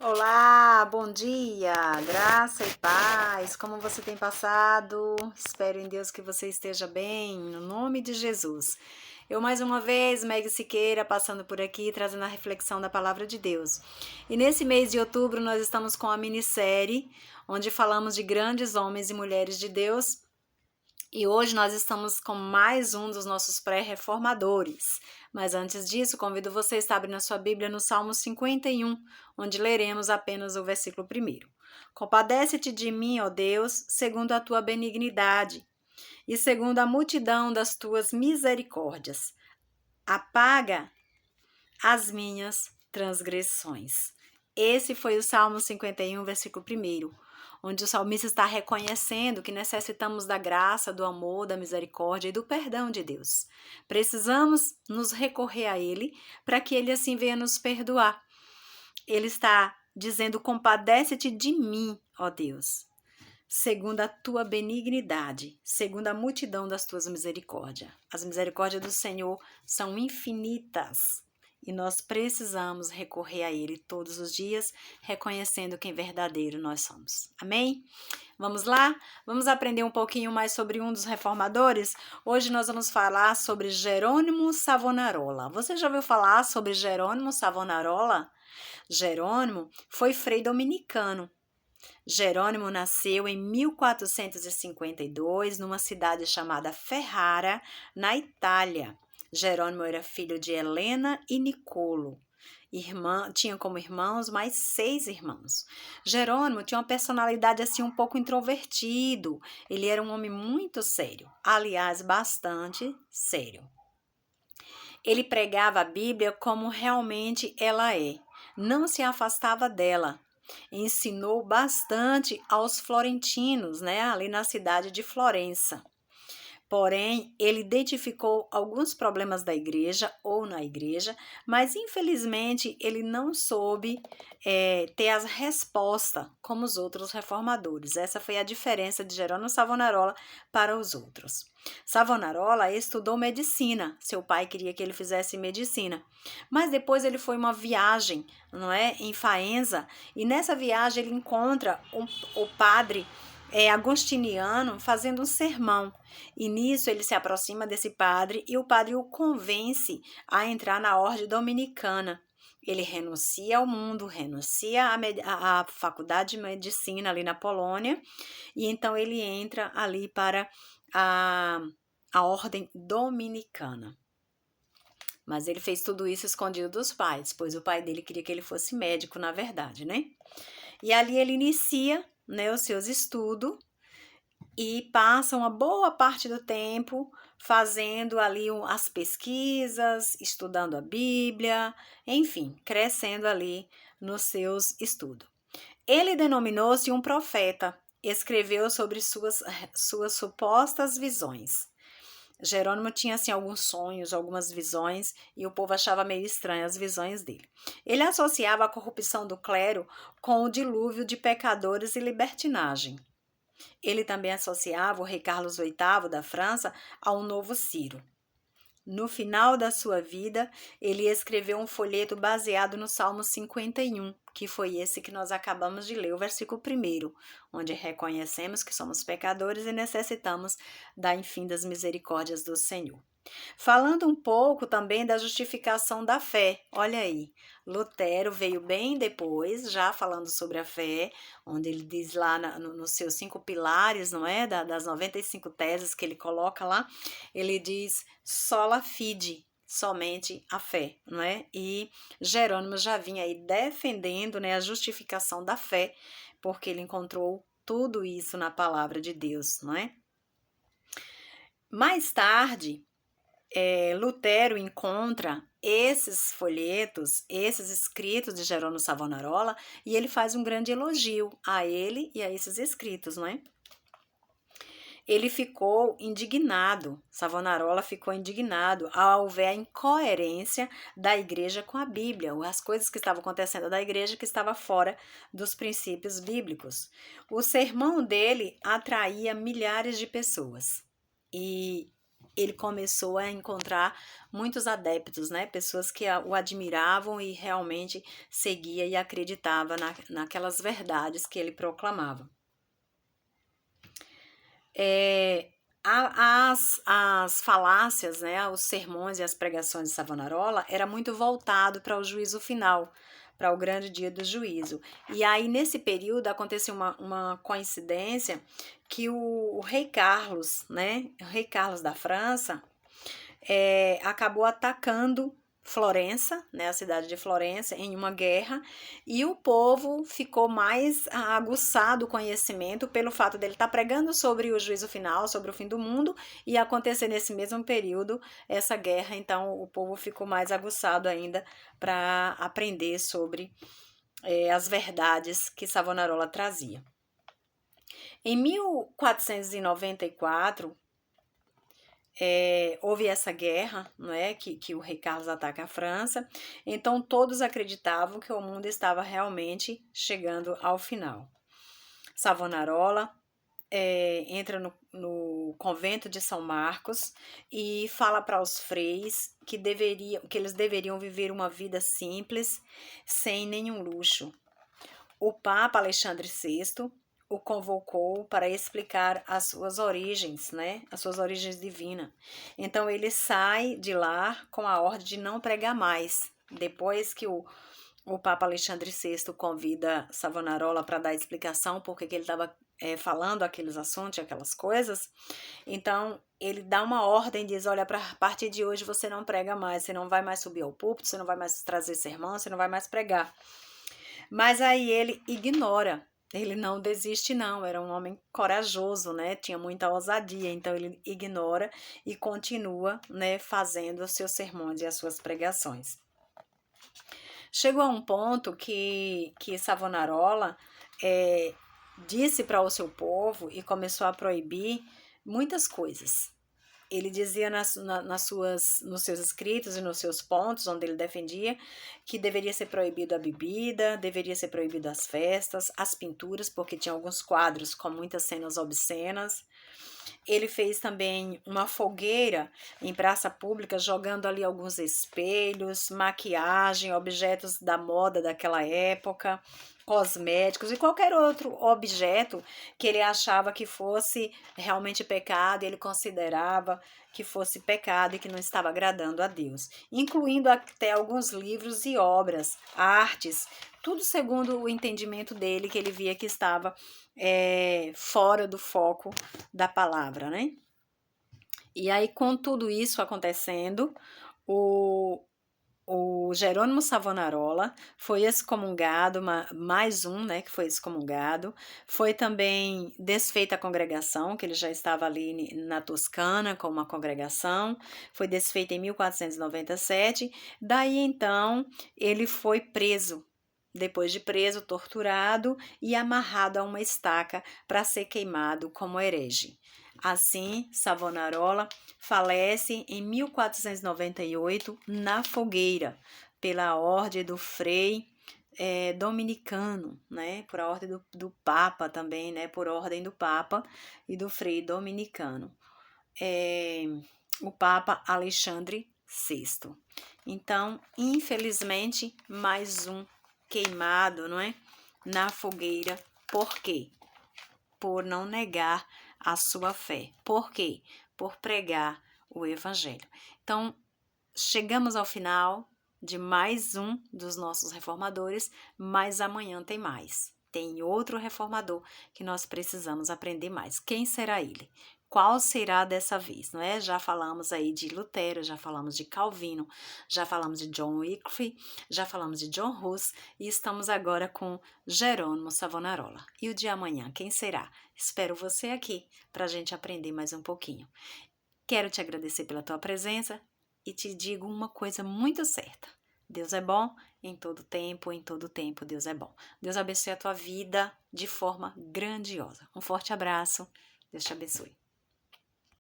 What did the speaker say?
Olá, bom dia, graça e paz, como você tem passado? Espero em Deus que você esteja bem, no nome de Jesus. Eu mais uma vez, Meg Siqueira, passando por aqui, trazendo a reflexão da Palavra de Deus. E nesse mês de outubro nós estamos com a minissérie, onde falamos de grandes homens e mulheres de Deus. E hoje nós estamos com mais um dos nossos pré-reformadores. Mas antes disso, convido você a estar abrindo a sua Bíblia no Salmo 51, onde leremos apenas o versículo 1. Compadece-te de mim, ó Deus, segundo a tua benignidade, e segundo a multidão das tuas misericórdias. Apaga as minhas transgressões. Esse foi o Salmo 51, versículo 1, onde o salmista está reconhecendo que necessitamos da graça, do amor, da misericórdia e do perdão de Deus. Precisamos nos recorrer a Ele para que Ele assim venha nos perdoar. Ele está dizendo: compadece-te de mim, ó Deus, segundo a tua benignidade, segundo a multidão das tuas misericórdias. As misericórdias do Senhor são infinitas. E nós precisamos recorrer a Ele todos os dias, reconhecendo quem verdadeiro nós somos. Amém? Vamos lá? Vamos aprender um pouquinho mais sobre um dos reformadores? Hoje nós vamos falar sobre Jerônimo Savonarola. Você já ouviu falar sobre Jerônimo Savonarola? Jerônimo foi frei dominicano. Jerônimo nasceu em 1452 numa cidade chamada Ferrara, na Itália. Jerônimo era filho de Helena e Nicolo. Tinha como irmãos mais 6 irmãos. Jerônimo tinha uma personalidade assim um pouco introvertido. Ele era um homem muito sério, aliás, bastante sério. Ele pregava a Bíblia como realmente ela é. Não se afastava dela. Ensinou bastante aos florentinos, ali na cidade de Florença. Porém, ele identificou alguns problemas da igreja ou na igreja, mas infelizmente ele não soube ter as respostas como os outros reformadores. Essa foi a diferença de Jerônimo Savonarola para os outros. Savonarola estudou medicina, seu pai queria que ele fizesse medicina, mas depois ele foi uma viagem, em Faenza, e nessa viagem ele encontra o padre agostiniano fazendo um sermão. E nisso ele se aproxima desse padre e o padre o convence a entrar na ordem dominicana. Ele renuncia ao mundo, renuncia à faculdade de medicina ali na Polônia, e então ele entra ali para a ordem dominicana. Mas ele fez tudo isso escondido dos pais, pois o pai dele queria que ele fosse médico, na verdade, E ali ele inicia, os seus estudos e passa uma boa parte do tempo fazendo ali as pesquisas, estudando a Bíblia, enfim, crescendo ali nos seus estudos. Ele denominou-se um profeta, escreveu sobre suas supostas visões. Jerônimo tinha assim alguns sonhos, algumas visões, e o povo achava meio estranho as visões dele. Ele associava a corrupção do clero com o dilúvio de pecadores e libertinagem. Ele também associava o rei Carlos VIII da França ao novo Ciro. No final da sua vida, ele escreveu um folheto baseado no Salmo 51, que foi esse que nós acabamos de ler, o versículo 1, onde reconhecemos que somos pecadores e necessitamos da infindas misericórdias do Senhor. Falando um pouco também da justificação da fé, olha aí, Lutero veio bem depois, já falando sobre a fé, onde ele diz lá nos seus 5 pilares, das 95 teses que ele coloca lá, ele diz sola fide, somente a fé, E Jerônimo já vinha aí defendendo, a justificação da fé, porque ele encontrou tudo isso na palavra de Deus, Mais tarde, Lutero encontra esses folhetos, esses escritos de Jerônimo Savonarola, e ele faz um grande elogio a ele e a esses escritos, Ele ficou indignado, Savonarola ficou indignado ao ver a incoerência da igreja com a Bíblia, as coisas que estavam acontecendo da igreja que estava fora dos princípios bíblicos. O sermão dele atraía milhares de pessoas e ele começou a encontrar muitos adeptos, né? Pessoas que o admiravam e realmente seguia e acreditava naquelas verdades que ele proclamava. As falácias, né, os sermões e as pregações de Savonarola era muito voltado para o juízo final, para o grande dia do juízo. E aí, nesse período, aconteceu uma coincidência que o rei Carlos, né, o rei Carlos da França, acabou atacando Florença, né, a cidade de Florença, em uma guerra, e o povo ficou mais aguçado o conhecimento pelo fato dele estar pregando sobre o juízo final, sobre o fim do mundo, e acontecer nesse mesmo período essa guerra, então o povo ficou mais aguçado ainda para aprender sobre as verdades que Savonarola trazia. Em 1494, houve essa guerra, não é, que o rei Carlos ataca a França, então todos acreditavam que o mundo estava realmente chegando ao final. Savonarola entra no convento de São Marcos e fala para os freis que eles deveriam viver uma vida simples, sem nenhum luxo. O Papa Alexandre VI o convocou para explicar as suas origens, né? As suas origens divinas. Então ele sai de lá com a ordem de não pregar mais. Depois que o Papa Alexandre VI convida Savonarola para dar explicação porque que ele estava falando aqueles assuntos, aquelas coisas, então ele dá uma ordem, diz, olha, a partir de hoje você não prega mais, você não vai mais subir ao púlpito, você não vai mais trazer sermão, você não vai mais pregar. Mas aí ele ignora, ele não desiste não, era um homem corajoso, né? Tinha muita ousadia, então ele ignora e continua, né, fazendo os seus sermões e as suas pregações. Chegou a um ponto que Savonarola disse para o seu povo e começou a proibir muitas coisas. Ele dizia nos seus escritos e nos seus pontos, onde ele defendia, que deveria ser proibido a bebida, deveria ser proibido as festas, as pinturas, porque tinha alguns quadros com muitas cenas obscenas. Ele fez também uma fogueira em praça pública, jogando ali alguns espelhos, maquiagem, objetos da moda daquela época, cosméticos e qualquer outro objeto que ele achava que fosse realmente pecado, ele considerava que fosse pecado e que não estava agradando a Deus, incluindo até alguns livros e obras, artes, tudo segundo o entendimento dele, que ele via que estava fora do foco da palavra, né? E aí, com tudo isso acontecendo, o Jerônimo Savonarola foi excomungado, mais um, né, que foi excomungado. Foi também desfeita a congregação, que ele já estava ali na Toscana com uma congregação. Foi desfeita em 1497. Daí, então, ele foi preso. Depois de preso, torturado e amarrado a uma estaca para ser queimado como herege. Assim, Savonarola falece em 1498 na fogueira, pela ordem do frei dominicano, né? Por ordem do Papa também, né? Por ordem do Papa e do frei dominicano. O Papa Alexandre VI. Então, infelizmente, mais um queimado, não é? Na fogueira. Por quê? Por não negar a sua fé. Por quê? Por pregar o evangelho. Então, chegamos ao final de mais um dos nossos reformadores, mas amanhã tem mais. Tem outro reformador que nós precisamos aprender mais. Quem será ele? Qual será dessa vez, não é? Já falamos aí de Lutero, já falamos de Calvino, já falamos de John Wycliffe, já falamos de John Hus e estamos agora com Jerônimo Savonarola. E o de amanhã, quem será? Espero você aqui para a gente aprender mais um pouquinho. Quero te agradecer pela tua presença e te digo uma coisa muito certa. Deus é bom em todo tempo Deus é bom. Deus abençoe a tua vida de forma grandiosa. Um forte abraço, Deus te abençoe.